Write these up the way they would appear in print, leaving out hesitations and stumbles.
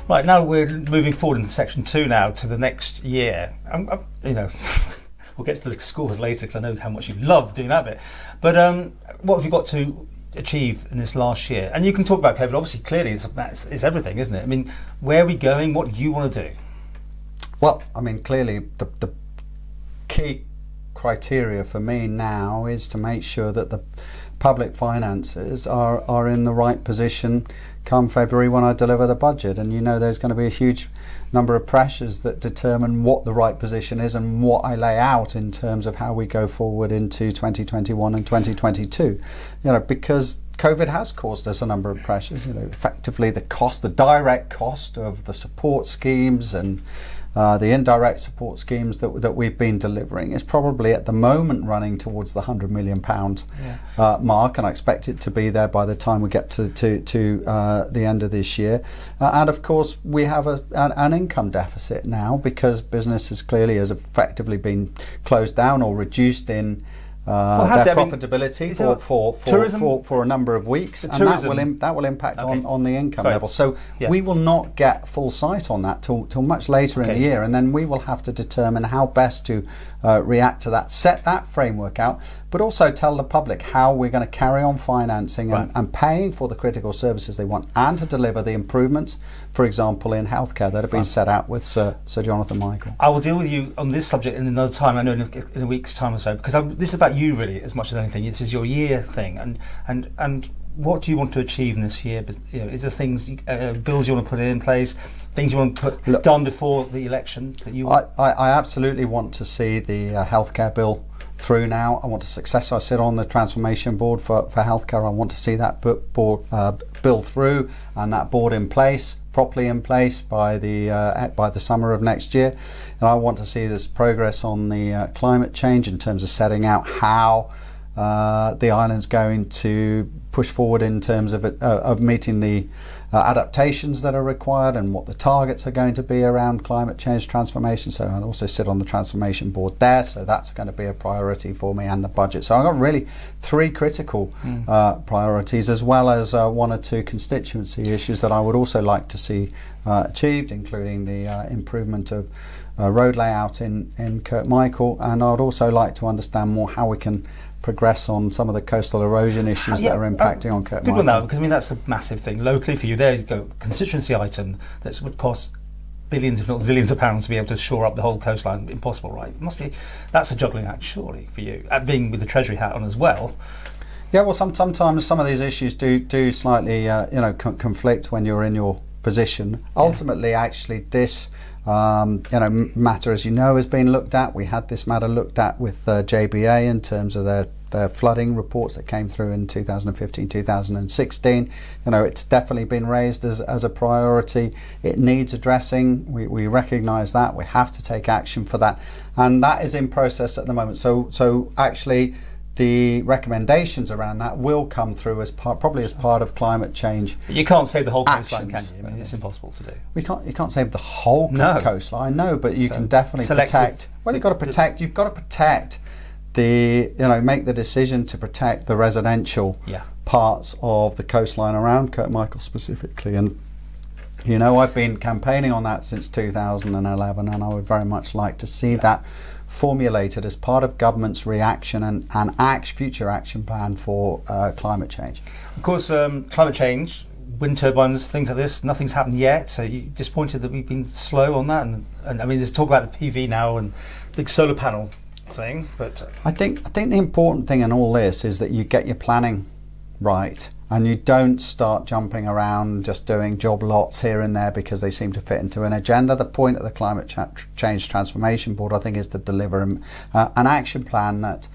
Right, now we're moving forward into section 2 now to the next year. You know, we'll get to the scores later because I know how much you love doing that bit. But what have you got to achieve in this last year? And you can talk about COVID, obviously, clearly it's everything, isn't it? I mean, where are we going? What do you want to do? Well, I mean, clearly the key criteria for me now is to make sure that the public finances are in the right position come February when I deliver the budget. And you know there's going to be a huge number of pressures that determine what the right position is and what I lay out in terms of how we go forward into 2021 and 2022. You know, because COVID has caused us a number of pressures. You know, effectively the direct cost of the support schemes and the indirect support schemes that we've been delivering is probably at the moment running towards the £100 million mark, and I expect it to be there by the time we get to the end of this year. And of course, we have an income deficit now because businesses clearly has effectively been closed down or reduced in their profitability for a number of weeks, and that will impact on the income level. So we will not get full sight on that till much later in the year, and then we will have to determine how best to react to that, set that framework out, but also tell the public how we're going to carry on financing and paying for the critical services they want, and to deliver the improvements, for example, in healthcare that have been set out with Sir Jonathan Michael. I will deal with you on this subject in another time, I know in a week's time or so, because this is about you really as much as anything. This is your year thing, and what do you want to achieve in this year? You know, is there things, bills you want to put in place, things you want to put done before the election that you want? I absolutely want to see the healthcare bill through now. I want to success. I sit on the transformation board for healthcare. I want to see that bill through and that board in place, properly in place by the summer of next year. And I want to see this progress on the climate change in terms of setting out how the island's going to push forward in terms of meeting the adaptations that are required and what the targets are going to be around climate change transformation. So I also sit on the transformation board there, so that's going to be a priority for me, and the budget. So I've got really 3 critical priorities, as well as 1 or 2 constituency issues that I would also like to see achieved, including the improvement of road layout in Kirkmichael, and I'd also like to understand more how we can progress on some of the coastal erosion issues that are impacting on Kirkmichael. Good one though, because I mean that's a massive thing locally for you. There you go, constituency item that would cost billions, if not zillions of pounds to be able to shore up the whole coastline. Impossible, right? It must be. That's a juggling act, surely, for you, and being with the Treasury hat on as well. Yeah, well, sometimes some of these issues do slightly conflict when you're in your position. Ultimately, actually, this matter, as you know, has been looked at. We had this matter looked at with JBA in terms of their flooding reports that came through in 2015, 2016. You know, it's definitely been raised as a priority. It needs addressing. We recognise that. We have to take action for that, and that is in process at the moment. So actually, the recommendations around that will come through as probably as part of climate change. But you can't save the whole coastline, can you? I mean, it's impossible to do. You can't save the whole coastline, no, but you can definitely protect. Well, you've got to protect. You've got to protect make the decision to protect the residential parts of the coastline around Kirkmichael specifically. And you know, I've been campaigning on that since 2011, and I would very much like to see that formulated as part of government's reaction and future action plan for climate change. Of course, climate change, wind turbines, things like this, nothing's happened yet. So you're disappointed that we've been slow on that? And I mean, there's talk about the PV now and big solar panel thing, but I think the important thing in all this is that you get your planning right, and you don't start jumping around just doing job lots here and there because they seem to fit into an agenda. The point of the Climate Change Transformation Board, I think, is to deliver an action plan that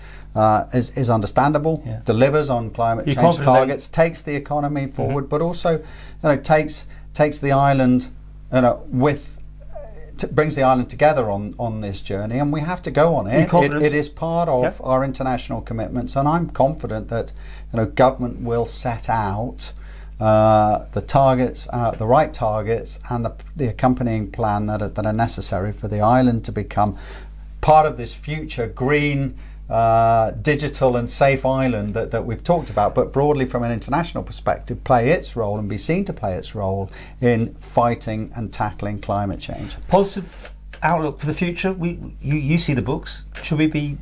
is understandable, delivers on climate change targets, takes the economy forward, but also takes the island brings the island together on this journey, and we have to go on it. It is part of our international commitments, and I'm confident that government will set out the targets, the right targets, and the accompanying plan that are necessary for the island to become part of this future green digital and safe island that we've talked about, but broadly from an international perspective, play its role and be seen to play its role in fighting and tackling climate change. Positive outlook for the future. You see the books. Should we be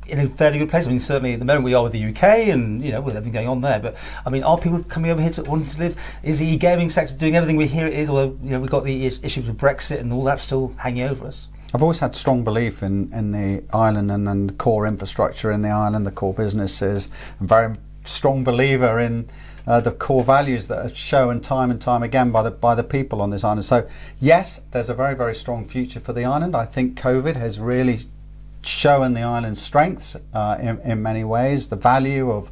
in a fairly good place? I mean, certainly at the moment we are with the UK and, with everything going on there. But, I mean, are people coming over here wanting to live? Is the e-gaming sector doing everything we hear it is? Although, we've got the issues with Brexit and all that still hanging over us. I've always had strong belief in the island and the core infrastructure in the island, the core businesses. I'm a very strong believer in the core values that are shown time and time again by the people on this island. So yes, there's a very, very strong future for the island. I think COVID has really shown the island's strengths in many ways. The value of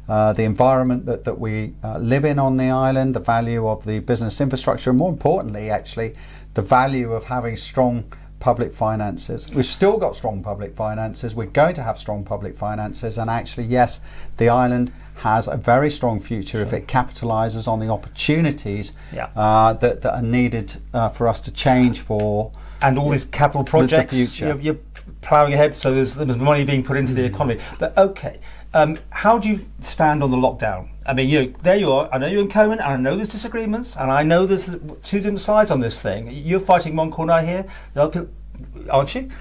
the environment that we live in on the island, the value of the business infrastructure, and more importantly, actually, the value of having strong public finances. We've still got strong public finances. We're going to have strong public finances, and actually, yes, the island has a very strong future if it capitalises on the opportunities that are needed for us to change for. And all these capital projects, the future. You're ploughing ahead, so there's money being put into the economy. But okay, how do you stand on the lockdown? I mean, there you are. I know you're in Coman, and I know there's disagreements, and I know there's two different sides on this thing. You're fighting one corner here, the other people, aren't you?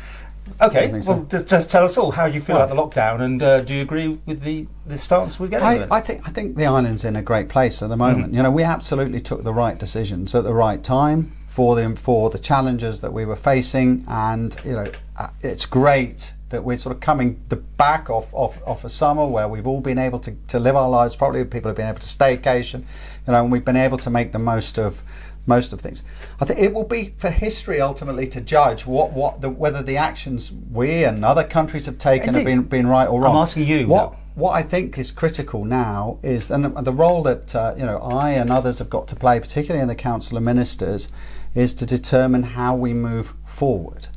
Okay, well, just tell us all how you feel about the lockdown, and do you agree with the stance we're getting? I think the island's in a great place at the moment. We absolutely took the right decisions at the right time for the challenges that we were facing, and it's great that we're sort of coming back off a summer where we've all been able to live our lives. Probably people have been able to staycation, and we've been able to make the most of things. I think it will be for history ultimately to judge whether the actions we and other countries have taken have been right or wrong. I'm asking you. What I think is critical now is, and the role that I and others have got to play, particularly in the Council of Ministers, is to determine how we move forward.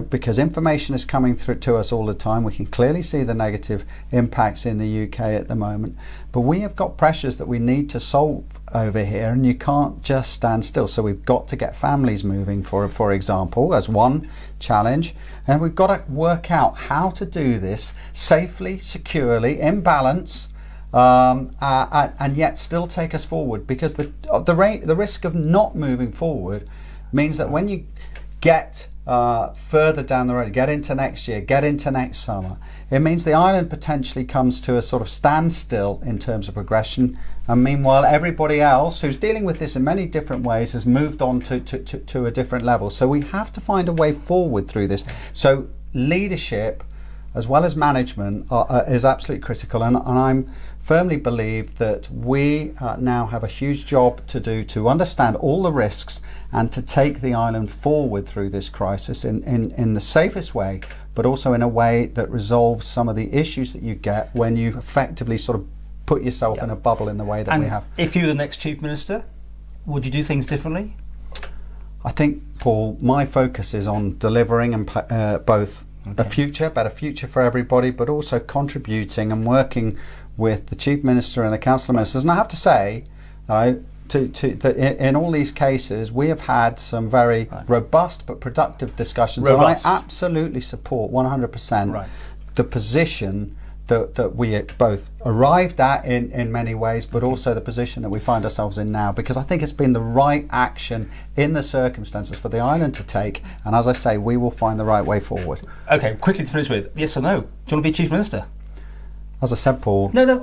Because information is coming through to us all the time. We can clearly see the negative impacts in the UK at the moment, but we have got pressures that we need to solve over here, and you can't just stand still. So we've got to get families moving, for example, as one challenge, and we've got to work out how to do this safely, securely, in balance, and yet still take us forward, because the risk of not moving forward means that when you get further down the road, get into next year, get into next summer, it means the island potentially comes to a sort of standstill in terms of progression, and meanwhile everybody else who's dealing with this in many different ways has moved on to a different level. So we have to find a way forward through this. So leadership as well as management is absolutely critical, and I'm firmly believe that we now have a huge job to do to understand all the risks and to take the island forward through this crisis in the safest way, but also in a way that resolves some of the issues that you get when you effectively sort of put yourself in a bubble in the way that we have. If you were the next Chief Minister, would you do things differently? I think, Paul, my focus is on delivering and both a better future for everybody, but also contributing and working with the Chief Minister and the Council of Ministers. And I have to say, in all these cases, we have had some very robust but productive discussions. And I absolutely support 100% the position that we both arrived at in many ways, but also the position that we find ourselves in now, because I think it's been the right action in the circumstances for the island to take. And as I say, we will find the right way forward. Okay, quickly to finish with, yes or no? Do you want to be Chief Minister? As I said, Paul. No.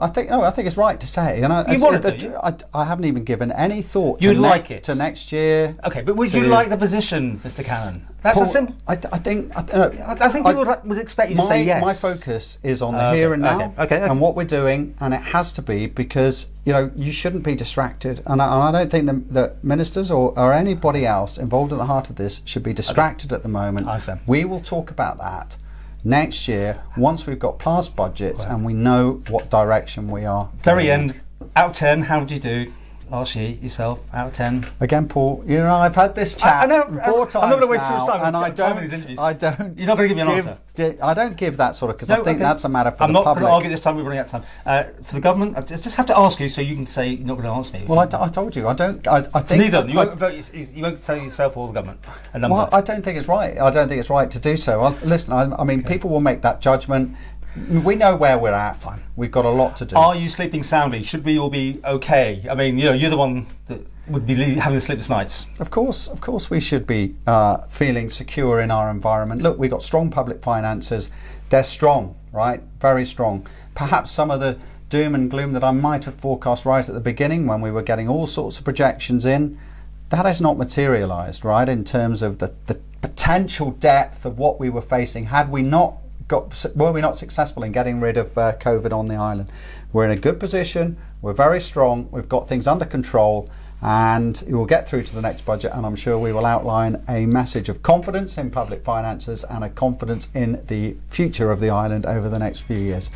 I think it's right to say. I haven't even given any thought to next year. Okay, but would you like the position, Mr. Cannan? That's Paul, a simple. I think people would expect you to say yes. My focus is on the here and now, and what we're doing, and it has to be, because you shouldn't be distracted, and I don't think the ministers or anybody else involved at the heart of this should be distracted at the moment. We will talk about that next year, once we've got past budgets and we know what direction we are. Very end, out 10, how do you do? last year yourself, out of 10. Again, Paul, you know, I've had this chat I know, 4 times I'm not going to waste too now, much time. and I time with these interviews. don't. You're not going to give me an answer. I don't give that sort of, because No, I think okay. that's a matter for I'm the not public. going to argue this time. We're running out of time. For the government, I just have to ask you, so you can say you're not going to answer me. Well, I told you, I don't. I think Neither. that You won't vote. You won't tell yourself or the government a number. Well, I don't think it's right. I don't think it's right to do so. Listen, I mean, people will make that judgment. We know where we're at. Fine. We've got a lot to do. Are you sleeping soundly? Should we all be okay? I mean, you know, you're the one that would be having the sleepless nights. Of course, we should be feeling secure in our environment. Look, we've got strong public finances. They're strong, right? Very strong. Perhaps some of the doom and gloom that I might have forecast right at the beginning, when we were getting all sorts of projections in, that has not materialised, right? In terms of the potential depth of what we were facing, were we not successful in getting rid of COVID on the island. We're in a good position. We're very strong. We've got things under control, and we'll get through to the next budget, and I'm sure we will outline a message of confidence in public finances and a confidence in the future of the island over the next few years.